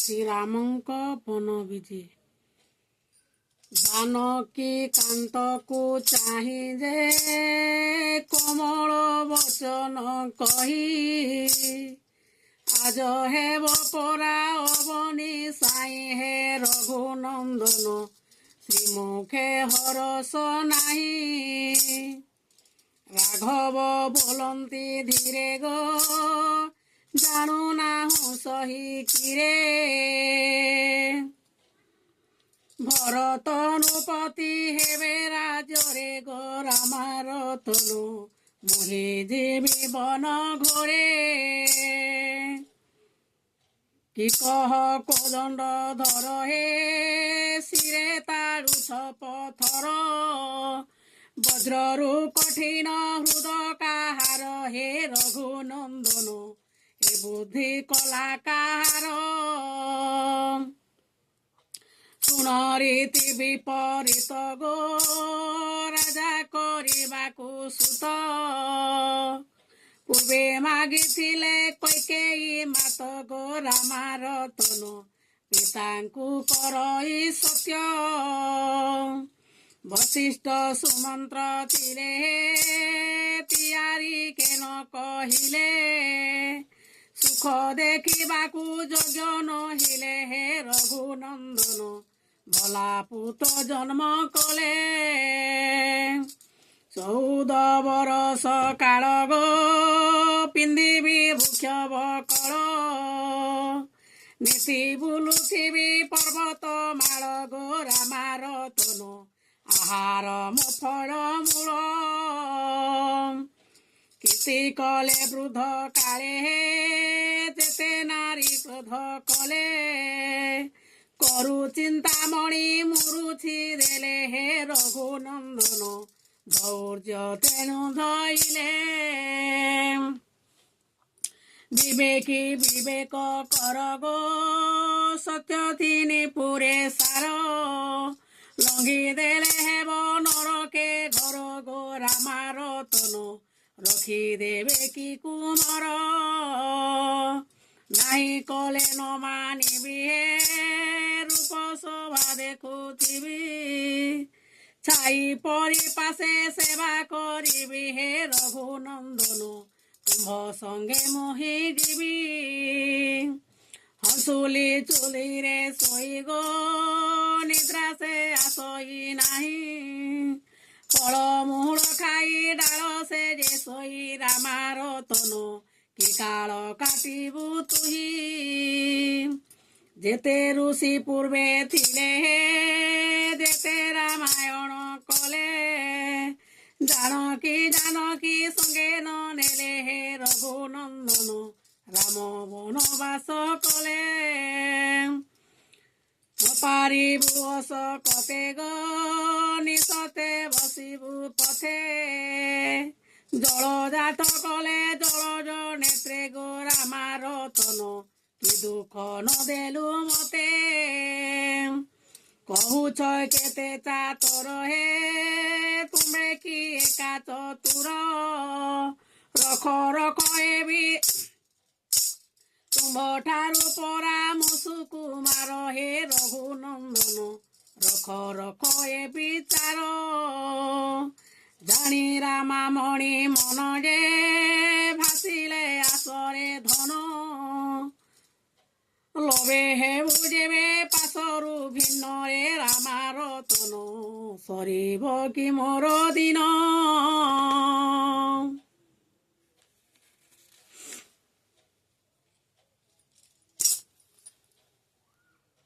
ଶ୍ରୀରାମଙ୍କ ବନବିଜେ। ଜାନକୀ କାନ୍ତକୁ ଚାହିଁ ଯେ କୋମଳ ବଚନ କହି, ଆଜ ହେବ ପରା ଅବନି ସାଇଁ ହେ ରଘୁନନ୍ଦନ, ଶ୍ରୀମୁଖେ ହରସ ନାହିଁ। ରାଘବ ବୋଲନ୍ତି ଧୀରେ ଗୋ, ଜାଣୁନାହୁଁ ସହିକିରେ। ଭରତ ନୃପତି ହେବେ ରାଜରେ ଗୋ, ରାମାର ତନୁ ମୋହି ଯିବି ବନ ଘୋରେ। କି କହ କୋଦଣ୍ଡ ଧର ହେ, ଶିରେ ତାଡୁଛ ପଥର। ବଜ୍ରରୁ କଠିନ ହୃଦ କାହାର, ହେ ରଘୁନନ୍ଦନ ଏ ବୁଦ୍ଧି କଲା କାହାର। ଶୁଣ ରୀତି ବିପରୀତ ଗୋ, ରାଜା କରିବାକୁ ସୁତ। ପୂର୍ବେ ମାଗିଥିଲେ କୈକେୟୀ ମାତ ଗୋ, ରାମାର ତନୁ ପିତାଙ୍କୁ କରଇ ସତ୍ୟ। ବଶିଷ୍ଠ ସୁମନ୍ତ୍ର ଥିଲେ ତିଆରି କେନ କହିଲେ, ସୁଖ ଦେଖିବାକୁ ଯୋଗ୍ୟ ନହିଲେ ହେ ରଘୁନନ୍ଦନ, ଭଲା ପୁତ ଜନ୍ମ କଲେ। 14 ବରଷ କାଳ ଗୋ, ପିନ୍ଧିବି ବୃକ୍ଷ ବକଳ। ନିତି ବୁଲୁଥିବି ପର୍ବତ ମାଳ ଗୋ, ରାମାର ତନୁ ଆହାର ମୋ ଫଳ ମୂଳ। କୀର୍ତ୍ତି କଲେ ବୃଦ୍ଧ କାଳେ, ଯେତେ ନାରୀ କ୍ରୋଧ କଲେ। କରୁ ଚିନ୍ତାମଣି ମୁରୁଛି ଦେଲେ, ହେ ରଘୁନନ୍ଦନ ଧୈର୍ଯ୍ୟ ତେଣୁ ଧଇଲେ। ବିବେକୀ ବିବେକ କର ଗୋ, ସତ୍ୟ ତିନି ପୁରେ ସାର। ଲଙ୍ଘି ଦେଲେ ହେବ ନରକେ ଘର ଗୋ, ରାମାର ତନୁ ରଖିଦେବେ କି କୁମର। ନାହିଁ କଲେ ନ ମାନିବି ହେ, ରୂପ ଶୋଭା ଦେଖୁଥିବି। ଛାଇ ପରି ପାଶେ ସେବା କରିବି ହେ ରଘୁନନ୍ଦନ, ତୁମ୍ଭ ସଙ୍ଗେ ମୋହି ଯିବି। ହଂସୁଲି ଚୁଲିରେ ଶୋଇ ଗୋ, ନିଦ୍ରା ସେ ଆସଇ ନାହିଁ। ଫଳ ମୂଳ ଖାଇ ଡାଳ ସେ ଯେ ଶୋଇ, ରାମାର ତନୁ କି କାଳ କାଟିବୁ ତୁହି। ଯେତେ ଋଷି ପୂର୍ବେ ଥିଲେ ହେ, ଯେତେ ରାମାୟଣ କଲେ। ଜାନକୀ ଜାନକୀ ସଙ୍ଗେ ନ ନେଲେ ହେ ରଘୁନନ୍ଦନ, ରାମ ବନବାସ କଲେ। ପାରିବୁ ଅଶୋକତେ ଗୋ, ନିଶତେ ବସିବୁ ପଥେ। ଜଳ ଜାତ କଲେ ଜଳଜ ନେତ୍ରେ ଗୋ, ରାମାର ତନୁ କି ଦୁଃଖ ନ ଦେଲୁ ମତେ। କହୁଛ କେତେ ଚାତର ହେ, ତୁମେ କି ଏକା ଚତୁର। ରଖ ରଖ ହେବି ତୁମ୍ଭଠାରୁ ପରାମ ସୁକୁମାର, ହେ ରଘୁନନ୍ଦନ ରଖ ରଖ ଏ ବିଚାର। ଜାଣି ରାମା ମଣି ମନ ଯେ, ଭାସିଲେ ଆସରେ ଧନ। ଲୋଭେ ହେବୁ ଯେବେ ପାଶରୁ ଭିନ୍ନ, ରେ ରାମାର ତନୁ ସରିବ କି ମୋର ଦିନ।